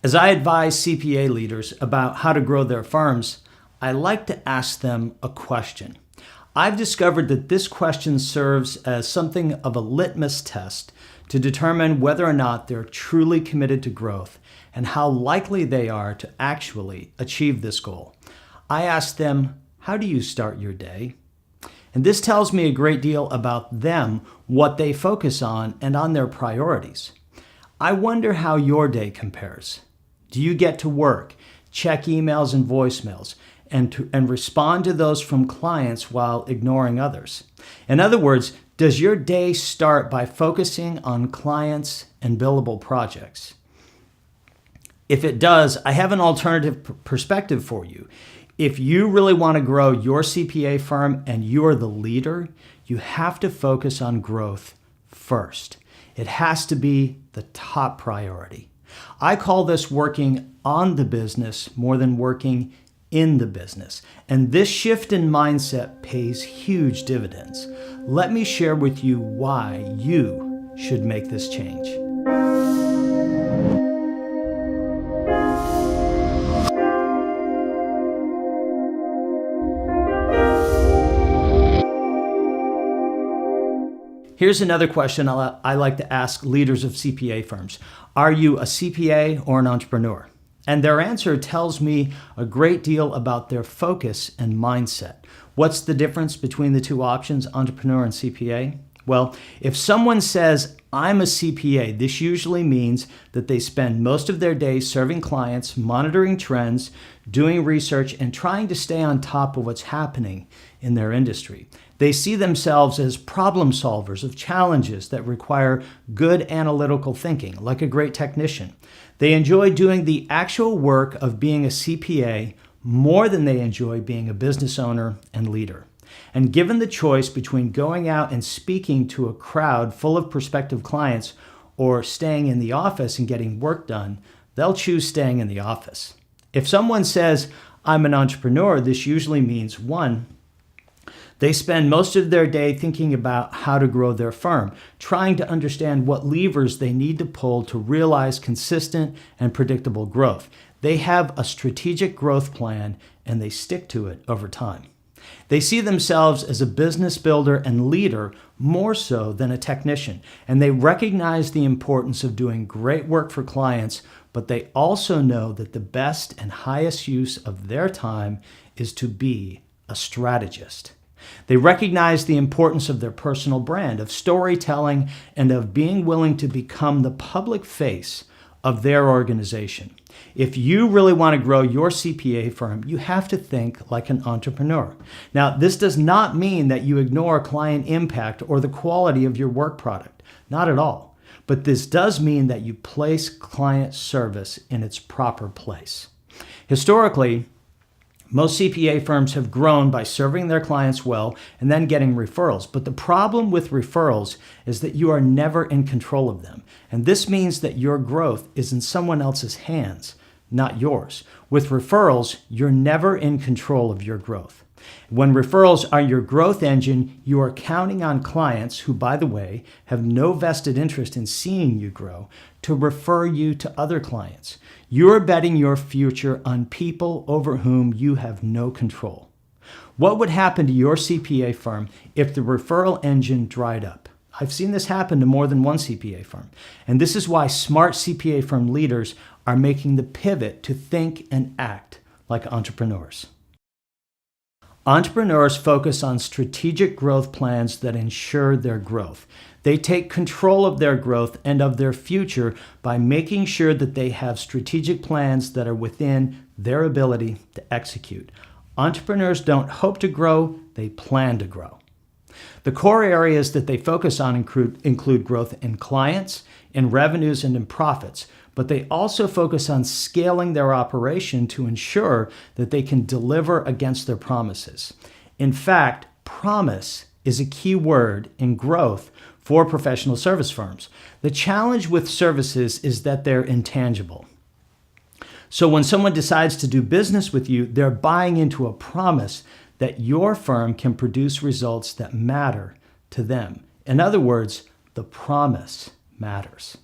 As I advise CPA leaders about how to grow their firms, I like to ask them a question. I've discovered that this question serves as something of a litmus test to determine whether or not they're truly committed to growth and how likely they are to actually achieve this goal. I ask them, how do you start your day? And this tells me a great deal about them, what they focus on, and on their priorities. I wonder how your day compares. Do you get to work, check emails and voicemails, and respond to those from clients while ignoring others? In other words, does your day start by focusing on clients and billable projects? If it does, I have an alternative perspective for you. If you really want to grow your CPA firm and you are the leader, you have to focus on growth first. It has to be the top priority. I call this working on the business more than working in the business. And this shift in mindset pays huge dividends. Let me share with you why you should make this change. Here's another question I like to ask leaders of CPA firms. Are you a CPA or an entrepreneur? And their answer tells me a great deal about their focus and mindset. What's the difference between the two options, entrepreneur and CPA? Well, if someone says, I'm a CPA, this usually means that they spend most of their day serving clients, monitoring trends, doing research, and trying to stay on top of what's happening in their industry. They see themselves as problem solvers of challenges that require good analytical thinking, like a great technician. They enjoy doing the actual work of being a CPA more than they enjoy being a business owner and leader. And given the choice between going out and speaking to a crowd full of prospective clients or staying in the office and getting work done, they'll choose staying in the office. If someone says, I'm an entrepreneur, this usually means, one, they spend most of their day thinking about how to grow their firm, trying to understand what levers they need to pull to realize consistent and predictable growth. They have a strategic growth plan and they stick to it over time. They see themselves as a business builder and leader more so than a technician, and they recognize the importance of doing great work for clients, but they also know that the best and highest use of their time is to be a strategist. They recognize the importance of their personal brand, of storytelling, and of being willing to become the public face of their organization. If you really want to grow your CPA firm, you have to think like an entrepreneur. Now, this does not mean that you ignore client impact or the quality of your work product. Not at all. But this does mean that you place client service in its proper place. Historically, most CPA firms have grown by serving their clients well and then getting referrals. But the problem with referrals is that you are never in control of them. And this means that your growth is in someone else's hands, not yours. With referrals, you're never in control of your growth. When referrals are your growth engine, you are counting on clients who, by the way, have no vested interest in seeing you grow to refer you to other clients. You're betting your future on people over whom you have no control. What would happen to your CPA firm if the referral engine dried up? I've seen this happen to more than one CPA firm. And this is why smart CPA firm leaders are making the pivot to think and act like entrepreneurs. Entrepreneurs focus on strategic growth plans that ensure their growth. They take control of their growth and of their future by making sure that they have strategic plans that are within their ability to execute. Entrepreneurs don't hope to grow, they plan to grow. The core areas that they focus on include growth in clients, in revenues, and in profits, but they also focus on scaling their operation to ensure that they can deliver against their promises. In fact, promise is a key word in growth for professional service firms. The challenge with services is that they're intangible. So when someone decides to do business with you, they're buying into a promise that your firm can produce results that matter to them. In other words, the promise matters.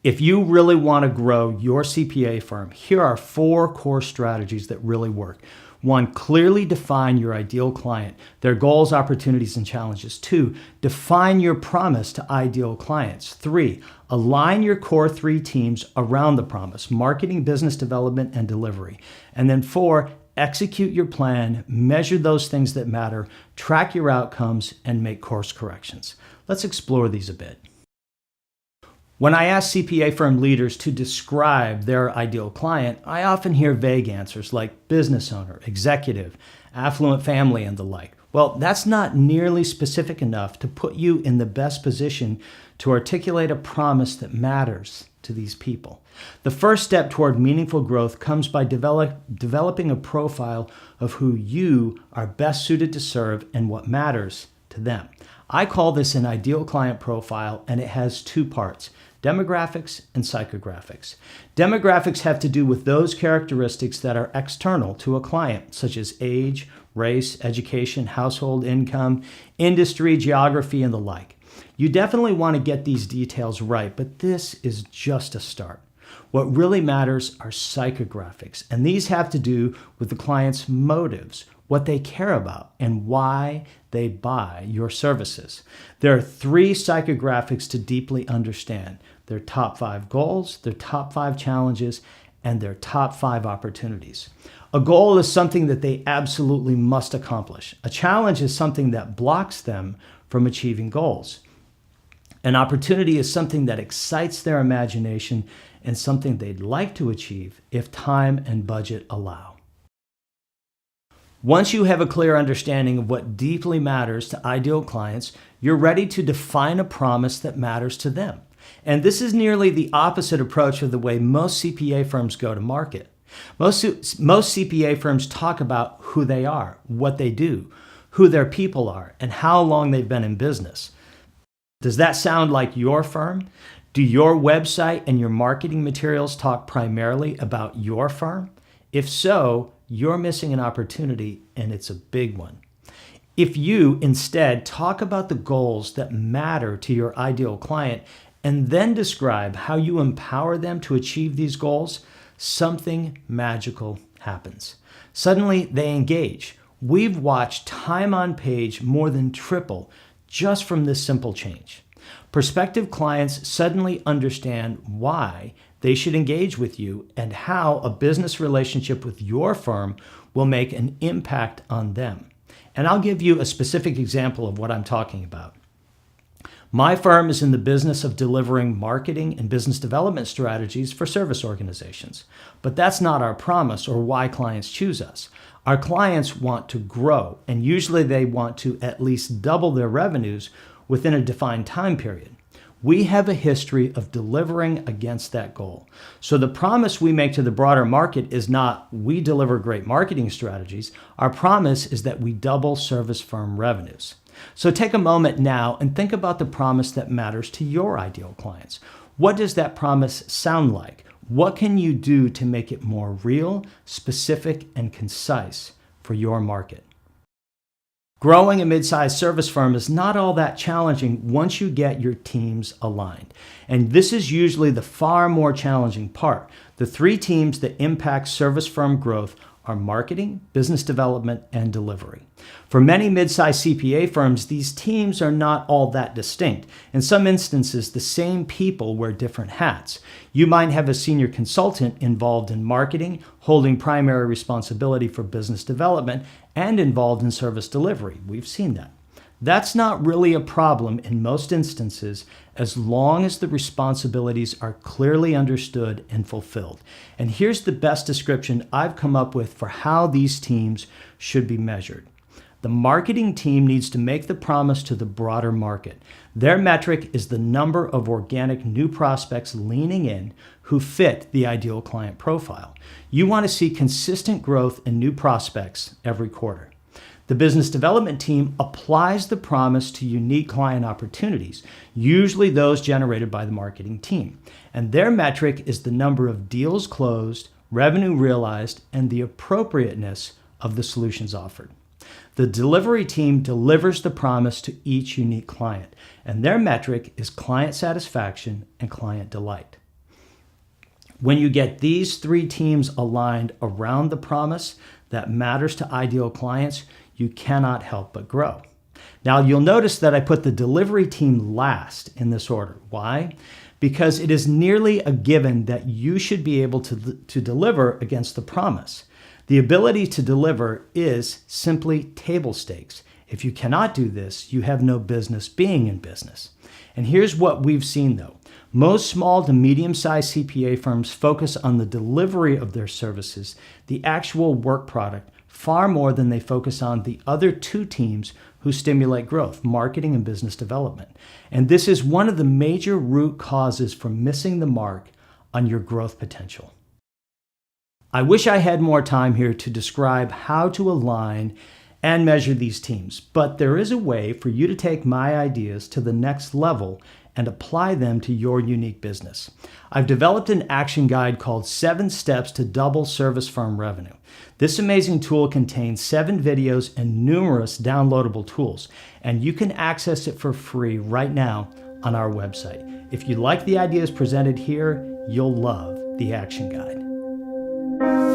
If you really want to grow your CPA firm, here are 4 core strategies that really work. 1, clearly define your ideal client, their goals, opportunities, and challenges. 2, define your promise to ideal clients. 3, align your core 3 teams around the promise: marketing, business development, and delivery. And then 4, execute your plan, measure those things that matter, track your outcomes, and make course corrections. Let's explore these a bit. When I ask CPA firm leaders to describe their ideal client, I often hear vague answers like business owner, executive, affluent family, and the like. Well, that's not nearly specific enough to put you in the best position to articulate a promise that matters to these people. The first step toward meaningful growth comes by developing a profile of who you are best suited to serve and what matters to them. I call this an ideal client profile, and it has 2 parts: demographics and psychographics. Demographics have to do with those characteristics that are external to a client, such as age, race, education, household income, industry, geography, and the like. You definitely want to get these details right, but this is just a start. What really matters are psychographics, and these have to do with the client's motives, what they care about, and why they buy your services. There are 3 psychographics to deeply understand: their top 5 goals, their top 5 challenges, and their top 5 opportunities. A goal is something that they absolutely must accomplish. A challenge is something that blocks them from achieving goals. An opportunity is something that excites their imagination and something they'd like to achieve if time and budget allow. Once you have a clear understanding of what deeply matters to ideal clients, you're ready to define a promise that matters to them. And this is nearly the opposite approach of the way most CPA firms go to market. Most CPA firms talk about who they are, what they do, who their people are, and how long they've been in business. Does that sound like your firm? Do your website and your marketing materials talk primarily about your firm? If so, you're missing an opportunity, and it's a big one. If you instead talk about the goals that matter to your ideal client and then describe how you empower them to achieve these goals, something magical happens. Suddenly, they engage. We've watched time on page more than triple just from this simple change. Prospective clients suddenly understand why they should engage with you and how a business relationship with your firm will make an impact on them. And I'll give you a specific example of what I'm talking about. My firm is in the business of delivering marketing and business development strategies for service organizations. But that's not our promise or why clients choose us. Our clients want to grow, and usually they want to at least double their revenues within a defined time period. We have a history of delivering against that goal. So the promise we make to the broader market is not we deliver great marketing strategies. Our promise is that we double service firm revenues. So take a moment now and think about the promise that matters to your ideal clients. What does that promise sound like? What can you do to make it more real, specific, and concise for your market? Growing a mid-sized service firm is not all that challenging once you get your teams aligned. And this is usually the far more challenging part. The 3 teams that impact service firm growth are marketing, business development, and delivery. For many mid-sized CPA firms, these teams are not all that distinct. In some instances, the same people wear different hats. You might have a senior consultant involved in marketing, holding primary responsibility for business development, and involved in service delivery. We've seen that. That's not really a problem in most instances as long as the responsibilities are clearly understood and fulfilled. And here's the best description I've come up with for how these teams should be measured. The marketing team needs to make the promise to the broader market. Their metric is the number of organic new prospects leaning in who fit the ideal client profile. You want to see consistent growth in new prospects every quarter. The business development team applies the promise to unique client opportunities, usually those generated by the marketing team. And their metric is the number of deals closed, revenue realized, and the appropriateness of the solutions offered. The delivery team delivers the promise to each unique client, and their metric is client satisfaction and client delight. When you get these three teams aligned around the promise that matters to ideal clients, you cannot help but grow. Now, you'll notice that I put the delivery team last in this order. Why? Because it is nearly a given that you should be able to deliver against the promise. The ability to deliver is simply table stakes. If you cannot do this, you have no business being in business. And here's what we've seen though. Most small to medium-sized CPA firms focus on the delivery of their services, the actual work product, far more than they focus on the other two teams who stimulate growth, marketing and business development. And this is one of the major root causes for missing the mark on your growth potential. I wish I had more time here to describe how to align and measure these teams, but there is a way for you to take my ideas to the next level and apply them to your unique business. I've developed an action guide called 7 Steps to Double Service Firm Revenue. This amazing tool contains 7 videos and numerous downloadable tools, and you can access it for free right now on our website. If you like the ideas presented here, you'll love the action guide.